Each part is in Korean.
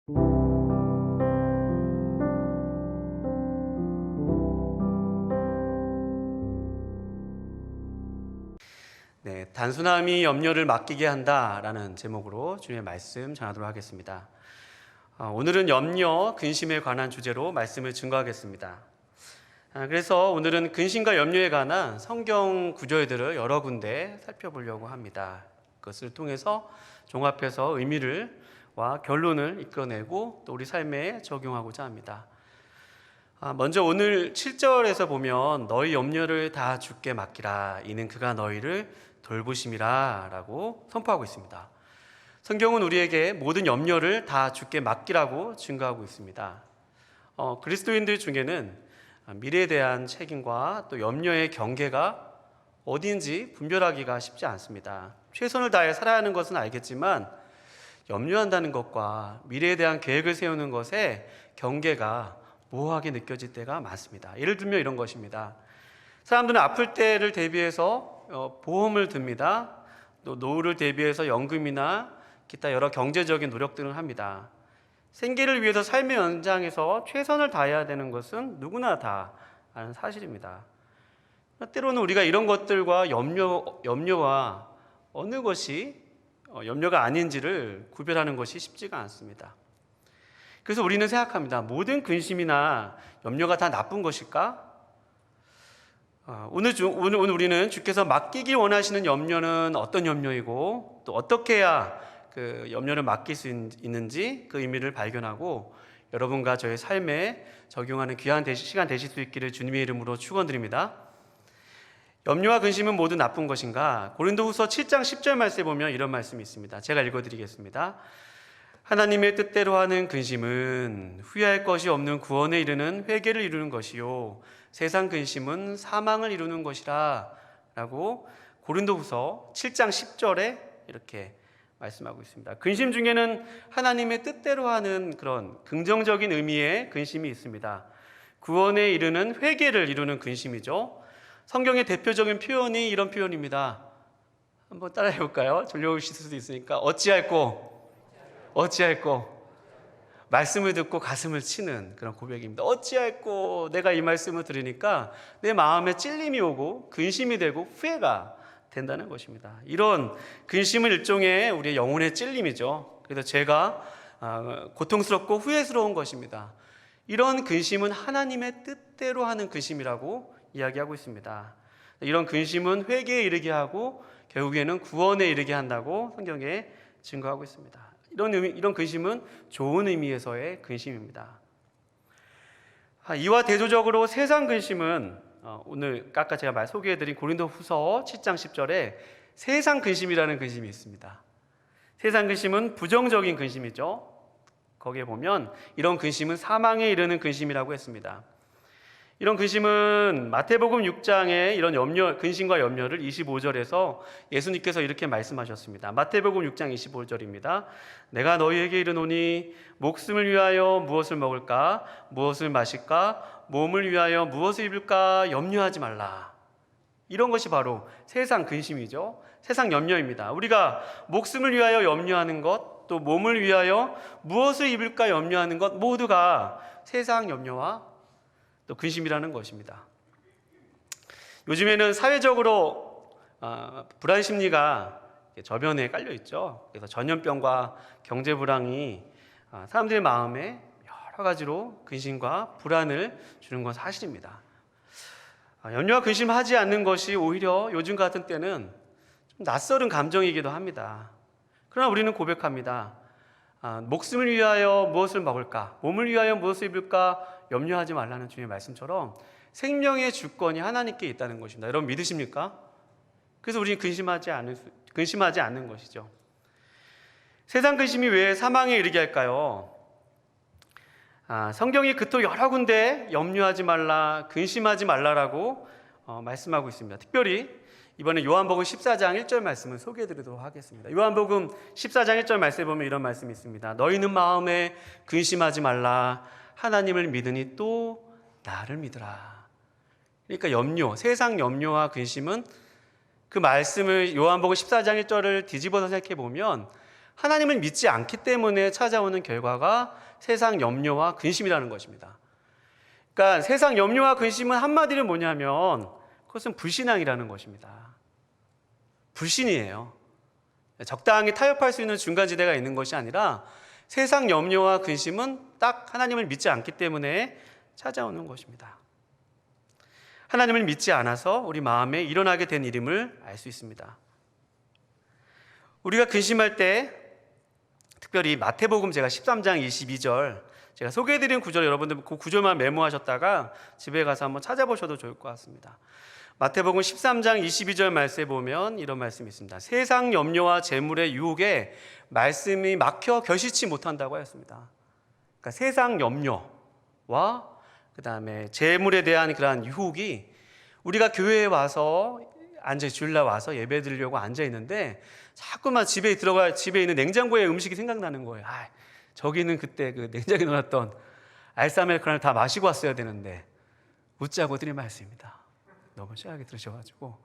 네, 단순함이 염려를 맡기게 한다라는 제목으로 주님의 말씀 전하도록 하겠습니다. 오늘은 염려, 근심에 관한 주제로 말씀을 증거하겠습니다. 그래서 오늘은 근심과 염려에 관한 성경 구절들을 여러 군데 살펴보려고 합니다. 그것을 통해서 종합해서 의미와 결론을 이끌어내고 또 우리 삶에 적용하고자 합니다. 먼저 오늘 7절에서 보면 너희 염려를 다 주께 맡기라 이는 그가 너희를 돌보심이라 라고 선포하고 있습니다. 성경은 우리에게 모든 염려를 다 주께 맡기라고 증거하고 있습니다. 그리스도인들 중에는 미래에 대한 책임과 또 염려의 경계가 어디인지 분별하기가 쉽지 않습니다. 최선을 다해 살아야 하는 것은 알겠지만 염려한다는 것과 미래에 대한 계획을 세우는 것의 경계가 모호하게 느껴질 때가 많습니다. 예를 들면 이런 것입니다. 사람들은 아플 때를 대비해서 보험을 듭니다. 또 노후를 대비해서 연금이나 기타 여러 경제적인 노력들을 합니다. 생계를 위해서 삶의 연장에서 최선을 다해야 되는 것은 누구나 다 아는 사실입니다. 때로는 우리가 이런 것들과 염려와 어느 것이 염려가 아닌지를 구별하는 것이 쉽지가 않습니다. 그래서 우리는 생각합니다. 모든 근심이나 염려가 다 나쁜 것일까? 오늘 우리는 주께서 맡기길 원하시는 염려는 어떤 염려이고 또 어떻게 해야 그 염려를 맡길 수 있는지 그 의미를 발견하고 여러분과 저의 삶에 적용하는 귀한 시간 되실 수 있기를 주님의 이름으로 축원드립니다. 염려와 근심은 모두 나쁜 것인가? 고린도후서 7장 10절 말씀에 보면 이런 말씀이 있습니다. 제가 읽어드리겠습니다. 하나님의 뜻대로 하는 근심은 후회할 것이 없는 구원에 이르는 회개를 이루는 것이요 세상 근심은 사망을 이루는 것이라 라고 고린도후서 7장 10절에 이렇게 말씀하고 있습니다. 근심 중에는 하나님의 뜻대로 하는 그런 긍정적인 의미의 근심이 있습니다. 구원에 이르는 회개를 이루는 근심이죠. 성경의 대표적인 표현이 이런 표현입니다. 한번 따라해 볼까요? 졸려오실 수도 있으니까 어찌할꼬 말씀을 듣고 가슴을 치는 그런 고백입니다. 어찌할꼬 내가 이 말씀을 들으니까 내 마음에 찔림이 오고 근심이 되고 후회가 된다는 것입니다. 이런 근심은 일종의 우리의 영혼의 찔림이죠. 그래서 제가 고통스럽고 후회스러운 것입니다. 이런 근심은 하나님의 뜻대로 하는 근심이라고 이야기하고 있습니다. 이런 근심은 회개에 이르게 하고 결국에는 구원에 이르게 한다고 성경에 증거하고 있습니다. 이런 근심은 좋은 의미에서의 근심입니다. 이와 대조적으로 세상 근심은 오늘 아까 제가 소개해드린 고린도후서 7장 10절에 세상 근심이라는 근심이 있습니다. 세상 근심은 부정적인 근심이죠. 거기에 보면 이런 근심은 사망에 이르는 근심이라고 했습니다. 이런 근심은 마태복음 6장에 이런 근심과 염려를 25절에서 예수님께서 이렇게 말씀하셨습니다. 마태복음 6장 25절입니다. 내가 너희에게 이르노니 목숨을 위하여 무엇을 먹을까 무엇을 마실까 몸을 위하여 무엇을 입을까 염려하지 말라. 이런 것이 바로 세상 근심이죠. 세상 염려입니다. 우리가 목숨을 위하여 염려하는 것, 또 몸을 위하여 무엇을 입을까 염려하는 것 모두가 세상 염려와 또 근심이라는 것입니다. 요즘에는 사회적으로 불안 심리가 저변에 깔려 있죠. 그래서 전염병과 경제 불황이 사람들의 마음에 여러 가지로 근심과 불안을 주는 건 사실입니다. 염려와 근심하지 않는 것이 오히려 요즘 같은 때는 좀 낯설은 감정이기도 합니다. 그러나 우리는 고백합니다. 목숨을 위하여 무엇을 먹을까? 몸을 위하여 무엇을 입을까? 염려하지 말라는 주님의 말씀처럼 생명의 주권이 하나님께 있다는 것입니다. 여러분 믿으십니까? 그래서 우리는 근심하지 않는 것이죠. 세상 근심이 왜 사망에 이르게 할까요? 성경이 그토록 여러 군데 염려하지 말라, 근심하지 말라라고 말씀하고 있습니다. 특별히 이번에 요한복음 14장 1절 말씀을 소개해드리도록 하겠습니다. 요한복음 14장 1절 말씀에 보면 이런 말씀이 있습니다. 너희는 마음에 근심하지 말라. 하나님을 믿으니 또 나를 믿으라. 그러니까 세상 염려와 근심은 그 말씀을 요한복음 14장 1절을 뒤집어서 생각해 보면 하나님을 믿지 않기 때문에 찾아오는 결과가 세상 염려와 근심이라는 것입니다. 그러니까 세상 염려와 근심은 한마디로 뭐냐면 그것은 불신앙이라는 것입니다. 불신이에요. 적당히 타협할 수 있는 중간지대가 있는 것이 아니라 세상 염려와 근심은 딱 하나님을 믿지 않기 때문에 찾아오는 것입니다. 하나님을 믿지 않아서 우리 마음에 일어나게 된 일임을 알 수 있습니다. 우리가 근심할 때 특별히 마태복음 제가 13장 22절 제가 소개해드린 구절, 여러분들 그 구절만 메모하셨다가 집에 가서 한번 찾아보셔도 좋을 것 같습니다. 마태복음 13장 22절 말씀에 보면 이런 말씀이 있습니다. 세상 염려와 재물의 유혹에 말씀이 막혀 결실치 못한다고 하였습니다. 그러니까 세상 염려와 그 다음에 재물에 대한 그러한 유혹이, 우리가 교회에 와서 주일날 와서 예배 드리려고 앉아 있는데 자꾸만 집에 있는 냉장고에 음식이 생각나는 거예요. 저기는 그때 그 냉장고에 넣어놨던 알싸메리카노를 다 마시고 왔어야 되는데, 웃자고 드린 말씀입니다. 너무 심하게 들으셔가지고.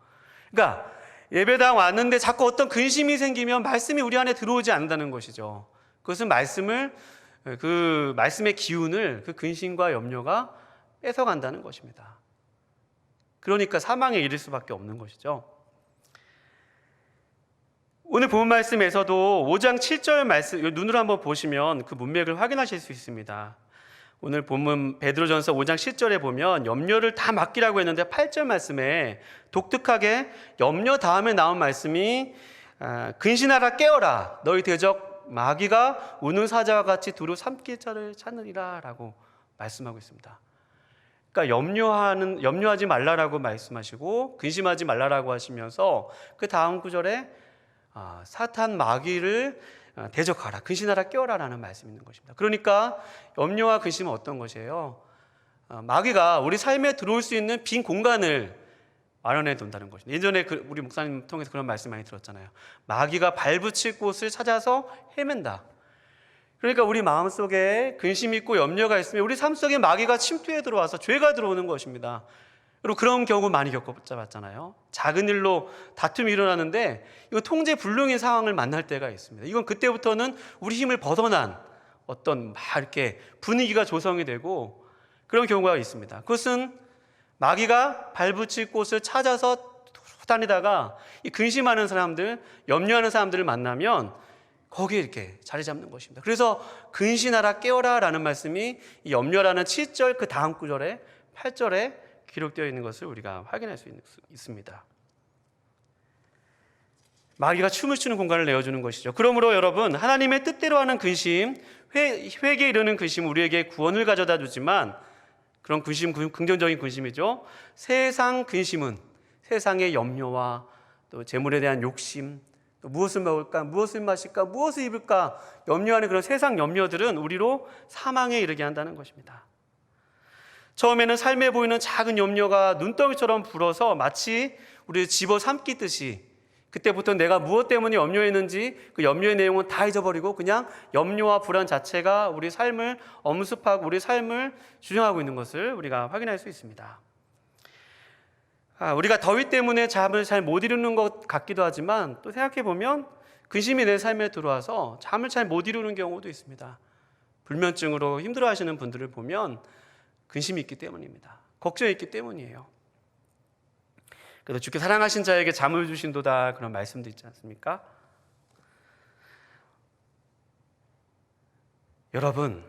그러니까 예배당 왔는데 자꾸 어떤 근심이 생기면 말씀이 우리 안에 들어오지 않는다는 것이죠. 그것은 그 말씀의 기운을 그 근심과 염려가 뺏어간다는 것입니다. 그러니까 사망에 이를 수밖에 없는 것이죠. 오늘 본 말씀에서도 5장 7절 말씀, 눈으로 한번 보시면 그 문맥을 확인하실 수 있습니다. 오늘 본문 베드로전서 5장 10절에 보면 염려를 다 맡기라고 했는데 8절 말씀에 독특하게 염려 다음에 나온 말씀이 근신하라 깨어라 너희 대적 마귀가 우는 사자와 같이 두루 삼킬 자를 찾느니라 라고 말씀하고 있습니다. 그러니까 염려하지 말라라고 말씀하시고 근심하지 말라라고 하시면서 그 다음 구절에 사탄 마귀를 대적하라, 근신하라, 깨어라라는 말씀이 있는 것입니다. 그러니까 염려와 근심은 어떤 것이에요? 마귀가 우리 삶에 들어올 수 있는 빈 공간을 마련해 둔다는 것입니다. 예전에 우리 목사님 통해서 그런 말씀 많이 들었잖아요. 마귀가 발붙일 곳을 찾아서 헤맨다. 그러니까 우리 마음속에 근심이 있고 염려가 있으면 우리 삶 속에 마귀가 침투해 들어와서 죄가 들어오는 것입니다. 그리고 그런 경우 많이 겪어봤잖아요. 작은 일로 다툼이 일어나는데 이거 통제 불능의 상황을 만날 때가 있습니다. 이건 그때부터는 우리 힘을 벗어난 어떤 이렇게 분위기가 조성이 되고 그런 경우가 있습니다. 그것은 마귀가 발붙일 곳을 찾아서 다니다가 이 근심하는 사람들, 염려하는 사람들을 만나면 거기에 이렇게 자리 잡는 것입니다. 그래서 근신하라 깨어라 라는 말씀이 이 염려라는 7절 그 다음 구절에 8절에 기록되어 있는 것을 우리가 확인할 수 있습니다. 마귀가 춤을 추는 공간을 내어주는 것이죠. 그러므로 여러분, 하나님의 뜻대로 하는 근심, 회개에 이르는 근심 우리에게 구원을 가져다 주지만 그런 근심, 긍정적인 근심이죠. 세상 근심은 세상의 염려와 또 재물에 대한 욕심, 또 무엇을 먹을까, 무엇을 마실까, 무엇을 입을까 염려하는 그런 세상 염려들은 우리로 사망에 이르게 한다는 것입니다. 처음에는 삶에 보이는 작은 염려가 눈덩이처럼 불어서 마치 우리를 집어삼키듯이 그때부터 내가 무엇 때문에 염려했는지 그 염려의 내용은 다 잊어버리고 그냥 염려와 불안 자체가 우리 삶을 엄습하고 우리 삶을 주장하고 있는 것을 우리가 확인할 수 있습니다. 우리가 더위 때문에 잠을 잘 못 이루는 것 같기도 하지만 또 생각해보면 근심이 내 삶에 들어와서 잠을 잘 못 이루는 경우도 있습니다. 불면증으로 힘들어하시는 분들을 보면 근심이 있기 때문입니다. 걱정이 있기 때문이에요. 그래서 주께 사랑하신 자에게 잠을 주신도다 그런 말씀도 있지 않습니까? 여러분,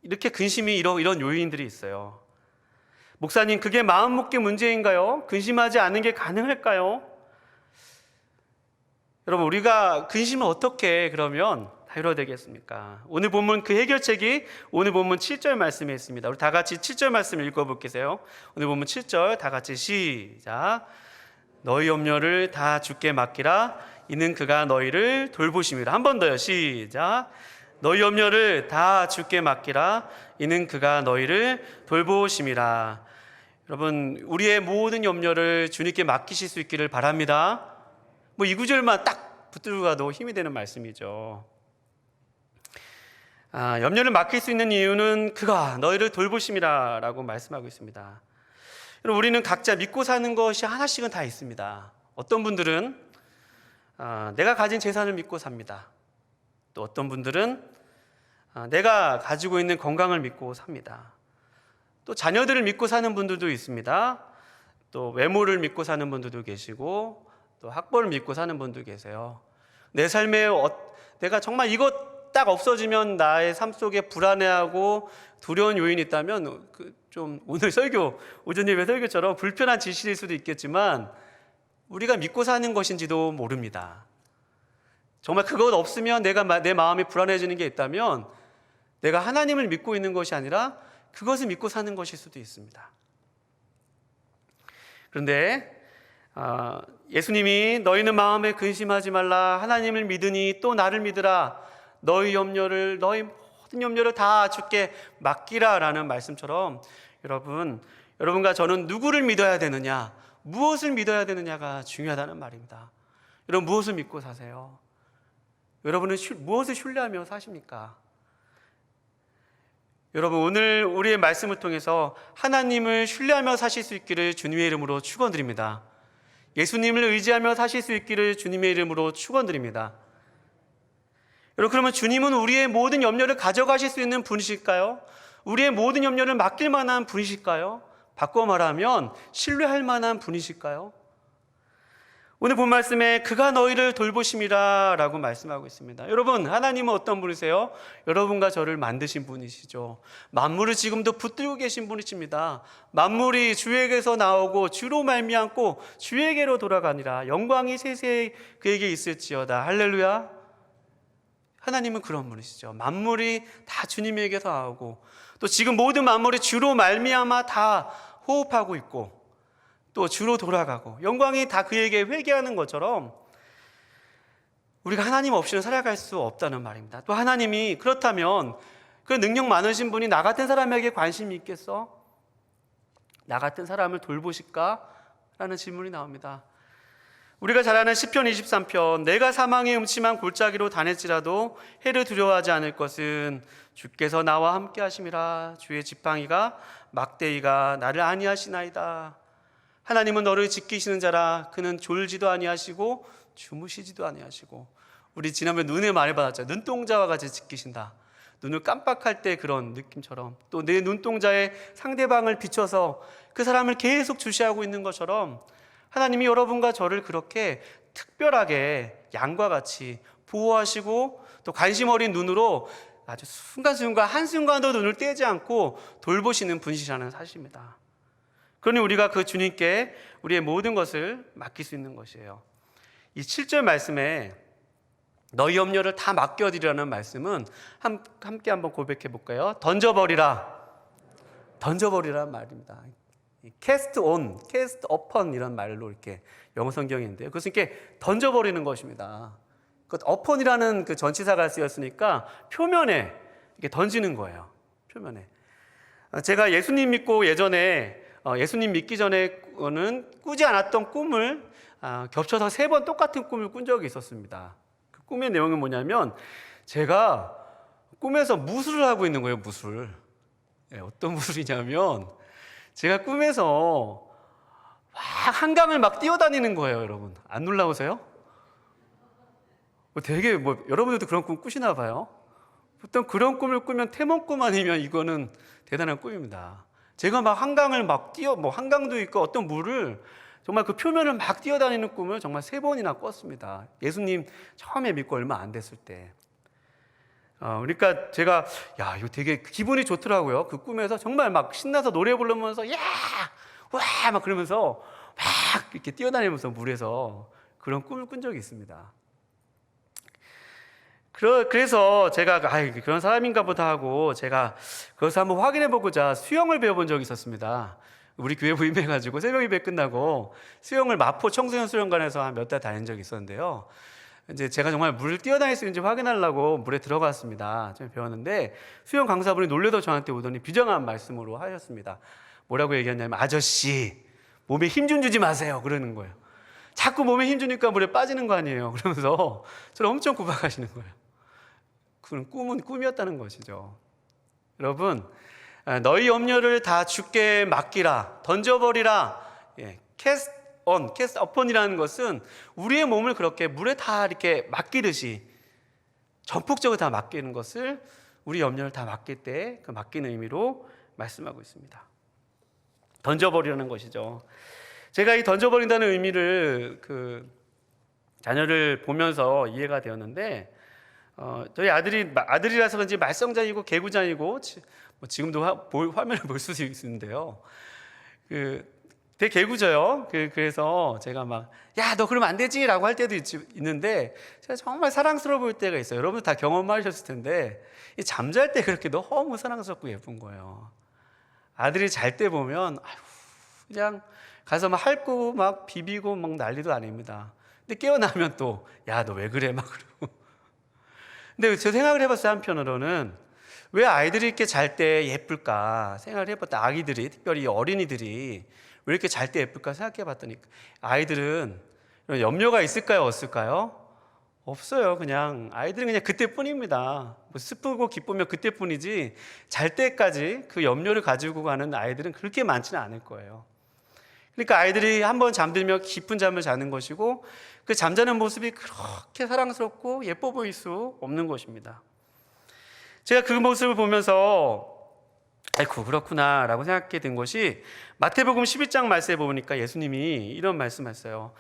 이렇게 근심이 이런 요인들이 있어요. 목사님, 그게 마음 먹기 문제인가요? 근심하지 않는 게 가능할까요? 여러분, 우리가 근심을 어떻게 그러면 다뤄야 되겠습니까? 오늘 본문 그 해결책이 오늘 본문 7절 말씀에 있습니다. 우리 다 같이 7절 말씀을 읽어볼게요. 오늘 본문 7절 다 같이 시작. 너희 염려를 다 주께 맡기라. 이는 그가 너희를 돌보심이라. 한 번 더요. 시작. 너희 염려를 다 주께 맡기라. 이는 그가 너희를 돌보심이라. 여러분, 우리의 모든 염려를 주님께 맡기실 수 있기를 바랍니다. 이 구절만 딱 붙들고 가도 힘이 되는 말씀이죠. 염려를 맡길 수 있는 이유는 그가 너희를 돌보심이라 라고 말씀하고 있습니다. 여러분, 우리는 각자 믿고 사는 것이 하나씩은 다 있습니다. 어떤 분들은 내가 가진 재산을 믿고 삽니다. 또 어떤 분들은 내가 가지고 있는 건강을 믿고 삽니다. 또 자녀들을 믿고 사는 분들도 있습니다. 또 외모를 믿고 사는 분들도 계시고 또 학벌을 믿고 사는 분도 계세요. 내 삶에 내가 정말 이것 딱 없어지면 나의 삶 속에 불안해하고 두려운 요인이 있다면 좀 오늘 설교, 오전 예배 설교처럼 불편한 지시일 수도 있겠지만 우리가 믿고 사는 것인지도 모릅니다. 정말 그것 없으면 내 마음이 불안해지는 게 있다면 내가 하나님을 믿고 있는 것이 아니라 그것을 믿고 사는 것일 수도 있습니다. 그런데 예수님이 너희는 마음에 근심하지 말라 하나님을 믿으니 또 나를 믿으라 너희 모든 염려를 다 주께 맡기라 라는 말씀처럼 여러분과 저는 누구를 믿어야 되느냐, 무엇을 믿어야 되느냐가 중요하다는 말입니다. 여러분 무엇을 믿고 사세요? 여러분은 무엇을 신뢰하며 사십니까? 여러분 오늘 우리의 말씀을 통해서 하나님을 신뢰하며 사실 수 있기를 주님의 이름으로 축원드립니다. 예수님을 의지하며 사실 수 있기를 주님의 이름으로 축원드립니다. 여러분 그러면 주님은 우리의 모든 염려를 가져가실 수 있는 분이실까요? 우리의 모든 염려를 맡길 만한 분이실까요? 바꿔 말하면 신뢰할 만한 분이실까요? 오늘 본 말씀에 그가 너희를 돌보심이라 라고 말씀하고 있습니다. 여러분 하나님은 어떤 분이세요? 여러분과 저를 만드신 분이시죠. 만물을 지금도 붙들고 계신 분이십니다. 만물이 주에게서 나오고 주로 말미암고 주에게로 돌아가니라. 영광이 세세히 그에게 있을지어다. 할렐루야. 하나님은 그런 분이시죠. 만물이 다 주님에게서 나오고 또 지금 모든 만물이 주로 말미암아 다 호흡하고 있고 또 주로 돌아가고 영광이 다 그에게 회개하는 것처럼 우리가 하나님 없이는 살아갈 수 없다는 말입니다. 또 하나님이 그렇다면 그 능력 많으신 분이 나 같은 사람에게 관심이 있겠어? 나 같은 사람을 돌보실까? 라는 질문이 나옵니다. 우리가 잘 아는 시편 23편 내가 사망의 음침한 골짜기로 다닐지라도 해를 두려워하지 않을 것은 주께서 나와 함께 하심이라. 주의 지팡이가 막대기가 나를 안위하시나이다. 하나님은 너를 지키시는 자라. 그는 졸지도 아니하시고 주무시지도 아니하시고. 우리 지난번에 눈을 많이 받았죠. 눈동자와 같이 지키신다. 눈을 깜빡할 때 그런 느낌처럼 또 내 눈동자에 상대방을 비춰서 그 사람을 계속 주시하고 있는 것처럼 하나님이 여러분과 저를 그렇게 특별하게 양과 같이 보호하시고 또 관심 어린 눈으로 아주 순간순간 한순간도 눈을 떼지 않고 돌보시는 분이시라는 사실입니다. 그러니 우리가 그 주님께 우리의 모든 것을 맡길 수 있는 것이에요. 이 7절 말씀에 너희 염려를 다 맡겨드리라는 말씀은 함께 한번 고백해 볼까요? 던져버리라는 말입니다. cast on, cast upon 이런 말로 이렇게 영어 성경인데요. 그것은 이렇게 던져버리는 것입니다. 그 upon이라는 그 전치사가 쓰였으니까 표면에 이렇게 던지는 거예요. 표면에. 제가 예수님 믿고 예수님 믿기 전에는 꾸지 않았던 꿈을 겹쳐서 3번 똑같은 꿈을 꾼 적이 있었습니다. 그 꿈의 내용은 뭐냐면 제가 꿈에서 무술을 하고 있는 거예요. 무술. 어떤 무술이냐면 제가 꿈에서 막 한강을 막 뛰어다니는 거예요. 여러분 안 놀라우세요? 되게 여러분들도 그런 꿈 꾸시나 봐요. 보통 그런 꿈을 꾸면 태몽꿈 아니면 이거는 대단한 꿈입니다. 제가 막 한강을 막 한강도 있고 어떤 물을 정말 그 표면을 막 뛰어다니는 꿈을 정말 3번이나 꿨습니다. 예수님 처음에 믿고 얼마 안 됐을 때. 그러니까 제가 이거 되게 기분이 좋더라고요. 그 꿈에서 정말 막 신나서 노래 부르면서 와 막 그러면서 막 이렇게 뛰어다니면서 물에서 그런 꿈을 꾼 적이 있습니다. 그래서 제가 그런 사람인가 보다 하고 제가 그것을 한번 확인해 보고자 수영을 배워본 적이 있었습니다. 우리 교회 부임해가지고 새벽 예배 끝나고 수영을 마포 청소년 수영관에서 한 몇 달 다닌 적이 있었는데요. 이제 제가 정말 물을 뛰어다닐 수 있는지 확인하려고 물에 들어갔습니다. 좀 배웠는데 수영 강사분이 놀래서 저한테 오더니 비장한 말씀으로 하셨습니다. 뭐라고 얘기했냐면 아저씨 몸에 힘 좀 주지 마세요 그러는 거예요. 자꾸 몸에 힘 주니까 물에 빠지는 거 아니에요. 그러면서 저를 엄청 구박하시는 거예요. 그건 꿈은 꿈이었다는 것이죠. 여러분 너희 염려를 다 주께 맡기라 던져버리라. cast on, cast upon이라는 것은 우리의 몸을 그렇게 물에 다 이렇게 맡기듯이 전폭적으로 다 맡기는 것을, 우리 염려를 다 맡길 때 그 맡기는 의미로 말씀하고 있습니다. 던져버리라는 것이죠. 제가 이 던져버린다는 의미를 자녀를 보면서 이해가 되었는데, 저희 아들이라서 그런지 말썽장이고 개구장이고, 지금도 화면을 볼 수도 있는데요. 되게 개구져요. 그래서 제가 막, 야, 너 그러면 안 되지! 라고 할 때도 있는데, 제가 정말 사랑스러워 보일 때가 있어요. 여러분 다 경험하셨을 텐데, 잠잘 때 그렇게 너무 사랑스럽고 예쁜 거예요. 아들이 잘 때 보면, 그냥 가서 막 핥고 막 비비고 막 난리도 아닙니다. 근데 깨어나면 또, 야, 너 왜 그래? 막 그러고. 근데 저 생각을 해봤어요. 한편으로는 왜 아이들이 이렇게 잘 때 예쁠까 생각을 해봤다. 아기들이, 특별히 어린이들이 왜 이렇게 잘 때 예쁠까 생각해봤더니, 아이들은 염려가 있을까요, 없을까요? 없어요. 그냥 아이들은 그냥 그때뿐입니다. 슬프고 기쁘면 그때뿐이지, 잘 때까지 그 염려를 가지고 가는 아이들은 그렇게 많지는 않을 거예요. 그러니까 아이들이 한번 잠들면 깊은 잠을 자는 것이고, 그 잠자는 모습이 그렇게 사랑스럽고 예뻐 보일 수 없는 것입니다. 제가 그 모습을 보면서 아이고 그렇구나 라고 생각하게 된 것이, 마태복음 11장 말씀에 보니까 예수님이 이런 말씀하셨어요.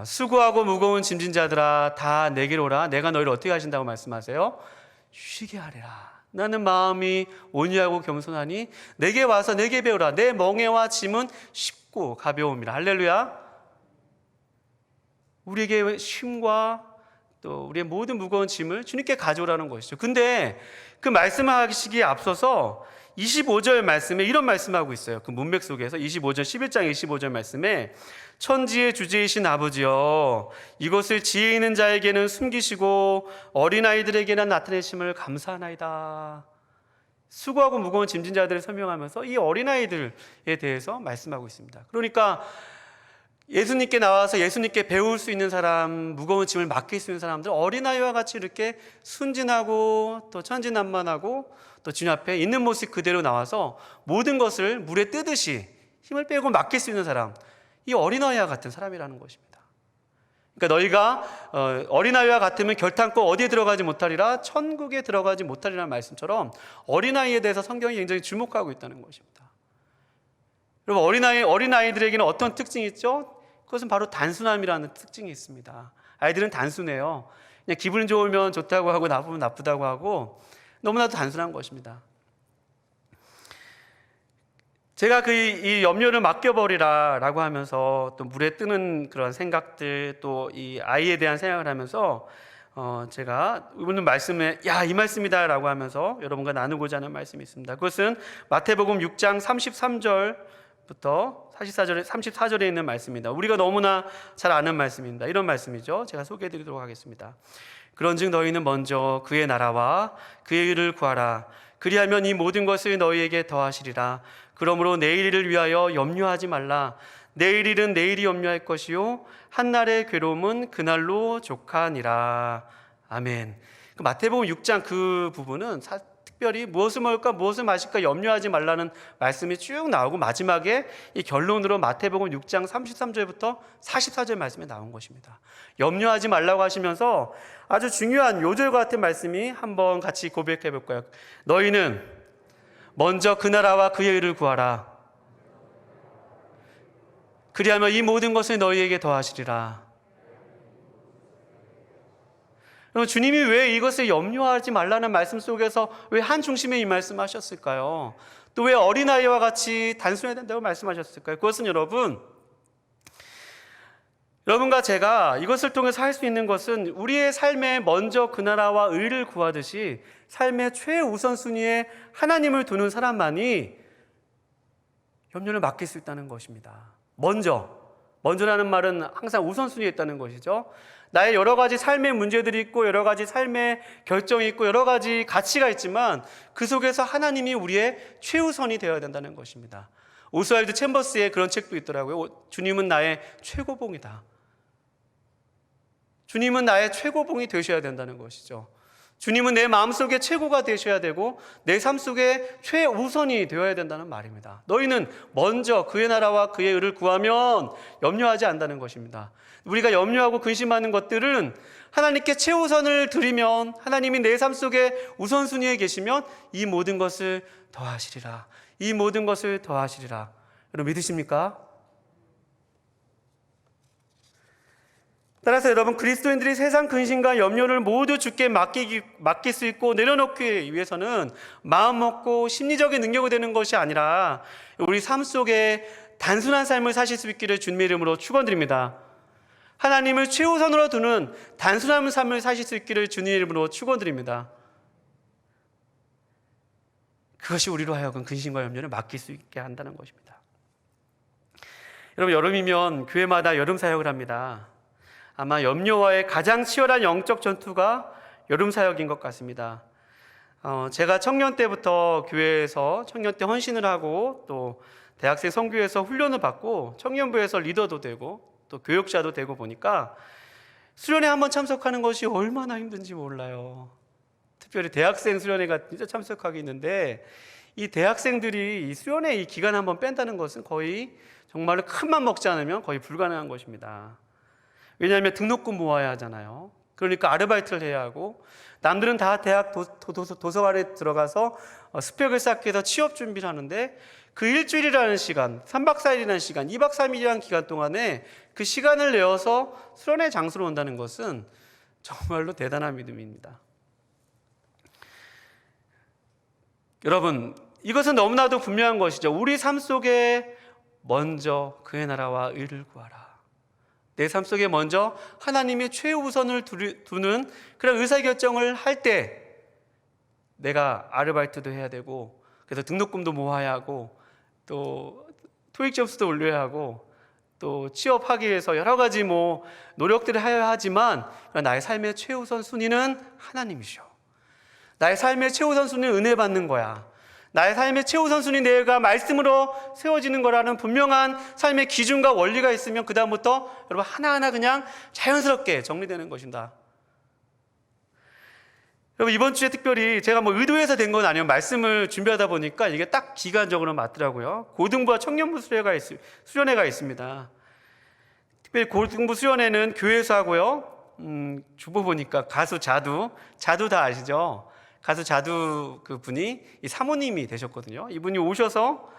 수고하고 무거운 짐진 자들아 다 내게로 오라. 내가 너희를 어떻게 하신다고 말씀하세요? 쉬게 하리라. 나는 마음이 온유하고 겸손하니 내게 와서 내게 배우라. 내 멍에와 짐은 쉽고 가벼움이라. 할렐루야. 우리에게 쉼과 또 우리의 모든 무거운 짐을 주님께 가져오라는 것이죠. 근데 그 말씀하시기에 앞서서 25절 말씀에 이런 말씀하고 있어요. 그 문맥 속에서 25절, 11장 25절 말씀에, 천지의 주제이신 아버지여, 이것을 지혜 있는 자에게는 숨기시고 어린아이들에게는 나타내심을 감사하나이다. 수고하고 무거운 짐진 자들을 설명하면서 이 어린아이들에 대해서 말씀하고 있습니다. 그러니까 예수님께 나와서 예수님께 배울 수 있는 사람, 무거운 짐을 맡길 수 있는 사람들, 어린아이와 같이 이렇게 순진하고 또 천진난만하고 또 주님 앞에 있는 모습 그대로 나와서 모든 것을 물에 뜨듯이 힘을 빼고 맡길 수 있는 사람, 이 어린아이와 같은 사람이라는 것입니다. 그러니까 너희가 어린아이와 같으면 결탄코 어디에 들어가지 못하리라, 천국에 들어가지 못하리라는 말씀처럼 어린아이에 대해서 성경이 굉장히 주목하고 있다는 것입니다. 여러분, 어린아이들에게는 어떤 특징이 있죠? 그것은 바로 단순함이라는 특징이 있습니다. 아이들은 단순해요. 그냥 기분 좋으면 좋다고 하고 나쁘면 나쁘다고 하고 너무나도 단순한 것입니다. 제가 이 염려를 맡겨버리라 라고 하면서 또 물에 뜨는 그런 생각들, 또 이 아이에 대한 생각을 하면서 제가 오늘 말씀에 이 말씀이다 라고 하면서 여러분과 나누고자 하는 말씀이 있습니다. 그것은 마태복음 6장 33절부터 34절에 있는 말씀입니다. 우리가 너무나 잘 아는 말씀입니다. 이런 말씀이죠. 제가 소개해드리도록 하겠습니다. 그런즉 너희는 먼저 그의 나라와 그의 의를 구하라. 그리하면 이 모든 것을 너희에게 더하시리라. 그러므로 내일 일을 위하여 염려하지 말라. 내일 일은 내일이 염려할 것이요 한날의 괴로움은 그날로 족하니라. 아멘. 마태복음 6장 그 부분은 특별히 무엇을 먹을까 무엇을 마실까 염려하지 말라는 말씀이 쭉 나오고, 마지막에 이 결론으로 마태복음 6장 33절부터 44절 말씀에 나온 것입니다. 염려하지 말라고 하시면서 아주 중요한 요절과 같은 말씀이 한번 같이 고백해 볼까요? 너희는 먼저 그 나라와 그의 의를 구하라. 그리하면 이 모든 것을 너희에게 더하시리라. 그럼 주님이 왜 이것을 염려하지 말라는 말씀 속에서 왜 한 중심에 이 말씀하셨을까요? 또 왜 어린아이와 같이 단순해야 된다고 말씀하셨을까요? 그것은 여러분과 제가 이것을 통해서 할 수 있는 것은, 우리의 삶에 먼저 그 나라와 의를 구하듯이 삶의 최우선순위에 하나님을 두는 사람만이 염려를 맡길 수 있다는 것입니다. 먼저라는 말은 항상 우선순위에 있다는 것이죠. 나의 여러 가지 삶의 문제들이 있고 여러 가지 삶의 결정이 있고 여러 가지 가치가 있지만 그 속에서 하나님이 우리의 최우선이 되어야 된다는 것입니다. 오스왈드 챔버스의 그런 책도 있더라고요. 주님은 나의 최고봉이다. 주님은 나의 최고봉이 되셔야 된다는 것이죠. 주님은 내 마음속에 최고가 되셔야 되고 내 삶 속에 최우선이 되어야 된다는 말입니다. 너희는 먼저 그의 나라와 그의 의를 구하면 염려하지 않는다는 것입니다. 우리가 염려하고 근심하는 것들은 하나님께 최우선을 드리면, 하나님이 내 삶 속에 우선순위에 계시면 이 모든 것을 더하시리라. 이 모든 것을 더하시리라. 여러분 믿으십니까? 따라서 여러분, 그리스도인들이 세상 근심과 염려를 모두 주께 맡길 수 있고 내려놓기 위해서는 마음 먹고 심리적인 능력이 되는 것이 아니라 우리 삶 속에 단순한 삶을 사실 수 있기를 주님의 이름으로 축원드립니다. 하나님을 최우선으로 두는 단순한 삶을 사실 수 있기를 주님의 이름으로 축원드립니다. 그것이 우리로 하여금 근심과 염려를 맡길 수 있게 한다는 것입니다. 여러분, 여름이면 교회마다 여름 사역을 합니다. 아마 염려와의 가장 치열한 영적 전투가 여름 사역인 것 같습니다. 제가 청년 때부터 교회에서 청년 때 헌신을 하고 또 대학생 선교에서 훈련을 받고 청년부에서 리더도 되고 또 교육자도 되고 보니까 수련회 한번 참석하는 것이 얼마나 힘든지 몰라요. 특별히 대학생 수련회가 진짜 참석하기 있는데 이 대학생들이 이 수련회 이 기간 한번 뺀다는 것은 거의 정말로 큰맘 먹지 않으면 거의 불가능한 것입니다. 왜냐하면 등록금 모아야 하잖아요. 그러니까 아르바이트를 해야 하고, 남들은 다 대학 도서관에 들어가서 스펙을 쌓기 위해서 취업 준비를 하는데 그 일주일이라는 시간, 3박 4일이라는 시간, 2박 3일이라는 기간 동안에 그 시간을 내어서 수련회 장소로 온다는 것은 정말로 대단한 믿음입니다. 여러분, 이것은 너무나도 분명한 것이죠. 우리 삶 속에 먼저 그의 나라와 의를 구하라. 내 삶 속에 먼저 하나님의 최우선을 두는 그런 의사결정을 할 때 내가 아르바이트도 해야 되고, 그래서 등록금도 모아야 하고, 또 토익 점수도 올려야 하고, 또 취업하기 위해서 여러 가지 노력들을 해야 하지만 나의 삶의 최우선 순위는 하나님이셔. 나의 삶의 최우선 순위는 은혜 받는 거야. 나의 삶의 최우선 순위 내가 말씀으로 세워지는 거라는 분명한 삶의 기준과 원리가 있으면 그 다음부터 여러분 하나하나 그냥 자연스럽게 정리되는 것입니다. 여러분, 이번 주에 특별히 제가 의도해서 된 건 아니면 말씀을 준비하다 보니까 이게 딱 기간적으로 맞더라고요. 고등부와 청년부 수련회가 있습니다. 특별히 고등부 수련회는 교회에서 하고요. 주보 보니까 가수 자두 다 아시죠? 가수 자두 그분이 이 사모님이 되셨거든요. 이분이 오셔서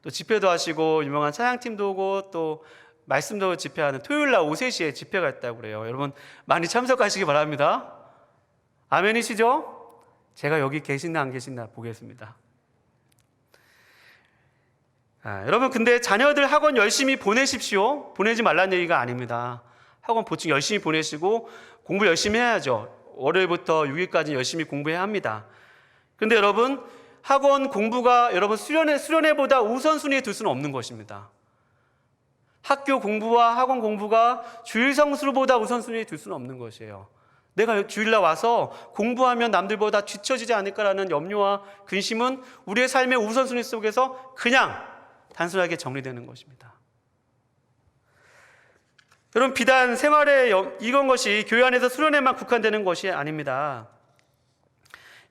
또 집회도 하시고 유명한 찬양팀도 오고 또 말씀도 집회하는 토요일 날 오후 3시에 집회가 있다고 그래요. 여러분 많이 참석하시기 바랍니다. 아멘이시죠? 제가 여기 계신나 안 계신나 보겠습니다. 여러분, 근데 자녀들 학원 열심히 보내십시오. 보내지 말라는 얘기가 아닙니다. 학원 보충 열심히 보내시고 공부 열심히 해야죠. 월요일부터 6일까지 열심히 공부해야 합니다. 그런데 여러분, 학원 공부가 여러분 수련회보다 우선순위에 둘 수는 없는 것입니다. 학교 공부와 학원 공부가 주일 성수보다 우선순위에 둘 수는 없는 것이에요. 내가 주일날 와서 공부하면 남들보다 뒤처지지 않을까라는 염려와 근심은 우리의 삶의 우선순위 속에서 그냥 단순하게 정리되는 것입니다. 여러분, 비단 생활에 이건 것이 교회 안에서 수련회만 국한되는 것이 아닙니다.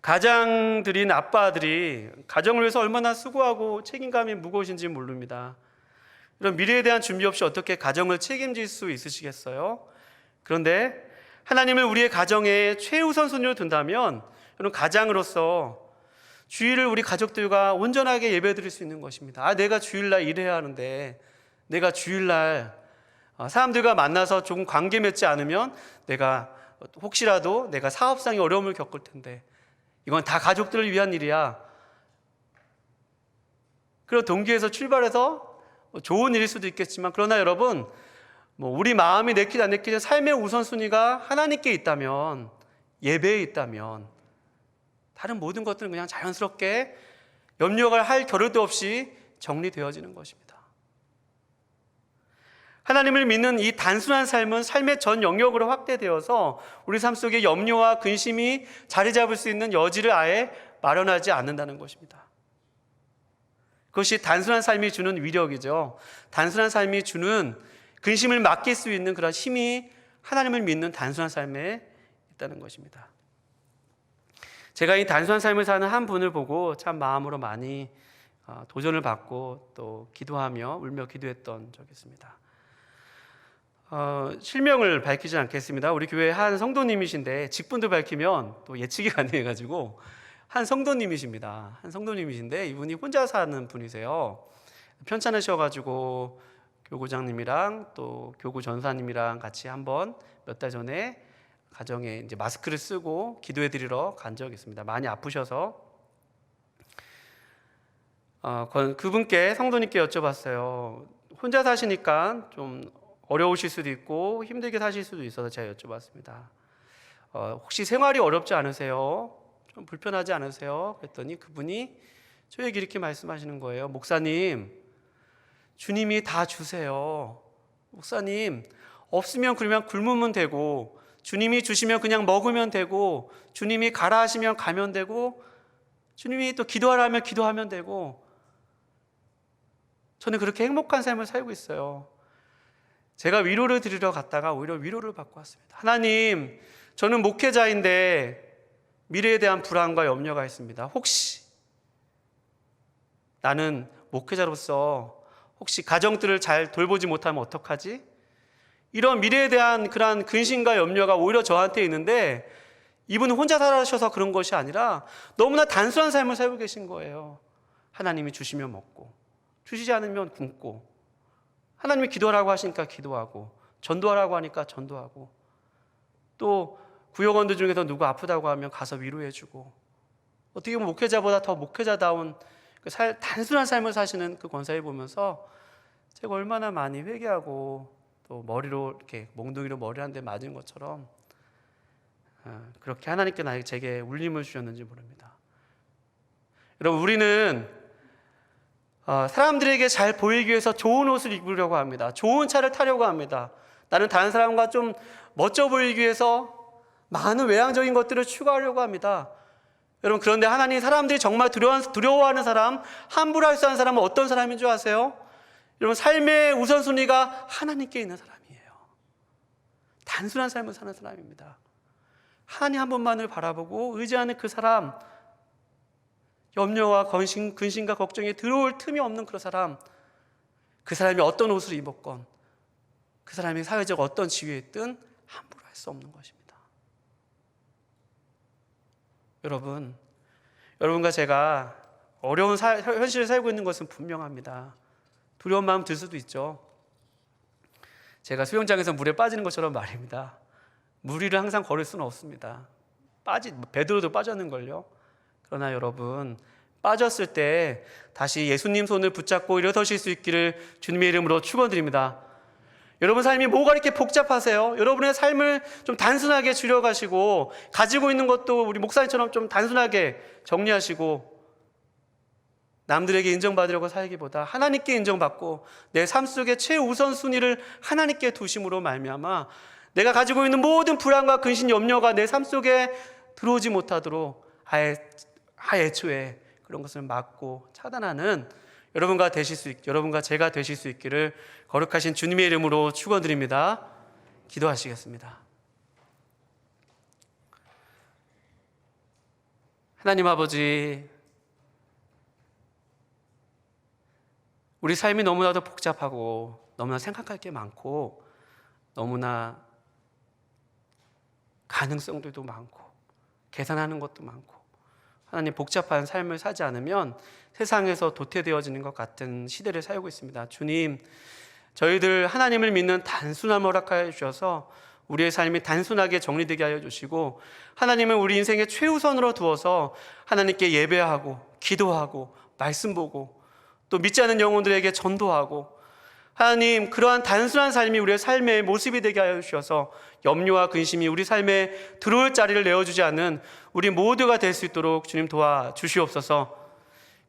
가장들인 아빠들이 가정을 위해서 얼마나 수고하고 책임감이 무거우신지 모릅니다. 이런 미래에 대한 준비 없이 어떻게 가정을 책임질 수 있으시겠어요? 그런데 하나님을 우리의 가정에 최우선 순위로 둔다면 여러분, 가장으로서 주일을 우리 가족들과 온전하게 예배드릴 수 있는 것입니다. 내가 주일날 일해야 하는데, 내가 주일날 사람들과 만나서 조금 관계 맺지 않으면 내가 혹시라도 내가 사업상의 어려움을 겪을 텐데, 이건 다 가족들을 위한 일이야. 그런 동기에서 출발해서 좋은 일일 수도 있겠지만, 그러나 여러분, 우리 마음이 내키지 안 내키지 삶의 우선순위가 하나님께 있다면, 예배에 있다면 다른 모든 것들은 그냥 자연스럽게 염려가 할 겨를도 없이 정리되어지는 것입니다. 하나님을 믿는 이 단순한 삶은 삶의 전 영역으로 확대되어서 우리 삶 속에 염려와 근심이 자리 잡을 수 있는 여지를 아예 마련하지 않는다는 것입니다. 그것이 단순한 삶이 주는 위력이죠. 단순한 삶이 주는 근심을 맡길 수 있는 그런 힘이 하나님을 믿는 단순한 삶에 있다는 것입니다. 제가 이 단순한 삶을 사는 한 분을 보고 참 마음으로 많이 도전을 받고 또 기도하며 울며 기도했던 적이 있습니다. 실명을 밝히지 않겠습니다. 우리 교회 한 성도님이신데 직분도 밝히면 또 예측이 가능해가지고 한 성도님이십니다. 한 성도님이신데 이분이 혼자 사는 분이세요. 편찮으셔가지고 교구장님이랑 또 교구 전사님이랑 같이 한번 몇 달 전에 가정에 이제 마스크를 쓰고 기도해드리러 간 적이 있습니다. 많이 아프셔서 그분께 성도님께 여쭤봤어요. 혼자 사시니까 좀 어려우실 수도 있고 힘들게 사실 수도 있어서 제가 여쭤봤습니다. 혹시 생활이 어렵지 않으세요? 좀 불편하지 않으세요? 그랬더니 그분이 저에게 이렇게 말씀하시는 거예요. 목사님, 주님이 다 주세요. 목사님, 없으면 그러면 굶으면 되고, 주님이 주시면 그냥 먹으면 되고, 주님이 가라 하시면 가면 되고, 주님이 또 기도하라면 기도하면 되고, 저는 그렇게 행복한 삶을 살고 있어요. 제가 위로를 드리러 갔다가 오히려 위로를 받고 왔습니다. 하나님, 저는 목회자인데 미래에 대한 불안과 염려가 있습니다. 혹시 나는 목회자로서 혹시 가정들을 잘 돌보지 못하면 어떡하지? 이런 미래에 대한 그런 근심과 염려가 오히려 저한테 있는데 이분은 혼자 살아셔서 그런 것이 아니라 너무나 단순한 삶을 살고 계신 거예요. 하나님이 주시면 먹고 주시지 않으면 굶고, 하나님이 기도하라고 하시니까 기도하고, 전도하라고 하니까 전도하고, 또 구역원들 중에서 누구 아프다고 하면 가서 위로해주고, 어떻게 보면 목회자보다 더 목회자다운 단순한 삶을 사시는 그 권사를 보면서 제가 얼마나 많이 회개하고 또 머리로 이렇게 몽둥이로 머리 한 대 맞은 것처럼 그렇게 하나님께 제게 울림을 주셨는지 모릅니다. 여러분, 우리는 사람들에게 잘 보이기 위해서 좋은 옷을 입으려고 합니다. 좋은 차를 타려고 합니다. 나는 다른 사람과 좀 멋져 보이기 위해서 많은 외향적인 것들을 추구하려고 합니다. 여러분, 그런데 하나님, 사람들이 정말 두려워하는 사람, 함부로 할 수 없는 사람은 어떤 사람인 줄 아세요? 여러분, 삶의 우선순위가 하나님께 있는 사람이에요. 단순한 삶을 사는 사람입니다. 하나님 한 분만을 바라보고 의지하는 그 사람, 염려와 근심과 걱정에 들어올 틈이 없는 그런 사람, 그 사람이 어떤 옷을 입었건, 그 사람이 사회적 어떤 지위에 있든 함부로 할 수 없는 것입니다. 여러분과 제가 어려운 현실을 살고 있는 것은 분명합니다. 두려운 마음 들 수도 있죠. 제가 수영장에서 물에 빠지는 것처럼 말입니다. 물 위를 항상 걸을 수는 없습니다. 베드로도 빠졌는걸요. 그러나 여러분, 빠졌을 때 다시 예수님 손을 붙잡고 일어서실 수 있기를 주님의 이름으로 축원드립니다. 여러분 삶이 뭐가 이렇게 복잡하세요? 여러분의 삶을 좀 단순하게 줄여가시고, 가지고 있는 것도 우리 목사님처럼 좀 단순하게 정리하시고, 남들에게 인정받으려고 살기보다 하나님께 인정받고 내 삶 속의 최우선순위를 하나님께 두심으로 말미암아 내가 가지고 있는 모든 불안과 근심, 염려가 내 삶 속에 들어오지 못하도록 애초에 그런 것을 막고 차단하는 여러분과 제가 되실 수 있기를 거룩하신 주님의 이름으로 축원드립니다. 기도하시겠습니다. 하나님 아버지, 우리 삶이 너무나도 복잡하고 너무나 생각할 게 많고 너무나 가능성들도 많고 계산하는 것도 많고, 하나님, 복잡한 삶을 사지 않으면 세상에서 도태되어지는 것 같은 시대를 살고 있습니다. 주님, 저희들 하나님을 믿는 단순함을 허락하여 주셔서 우리의 삶이 단순하게 정리되게 하여 주시고, 하나님을 우리 인생의 최우선으로 두어서 하나님께 예배하고 기도하고 말씀 보고 또 믿지 않는 영혼들에게 전도하고, 하나님, 그러한 단순한 삶이 우리의 삶의 모습이 되게 하여 주셔서 염려와 근심이 우리 삶에 들어올 자리를 내어주지 않는 우리 모두가 될 수 있도록 주님 도와주시옵소서.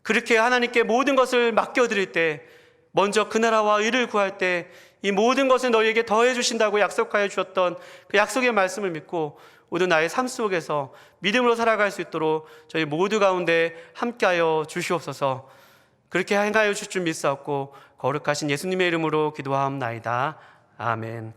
그렇게 하나님께 모든 것을 맡겨드릴 때, 먼저 그 나라와 의를 구할 때 이 모든 것을 너희에게 더해 주신다고 약속하여 주셨던 그 약속의 말씀을 믿고 모두 나의 삶 속에서 믿음으로 살아갈 수 있도록 저희 모두 가운데 함께하여 주시옵소서. 그렇게 행하여 주실 줄 믿사옵고 거룩하신 예수님의 이름으로 기도하옵나이다. 아멘.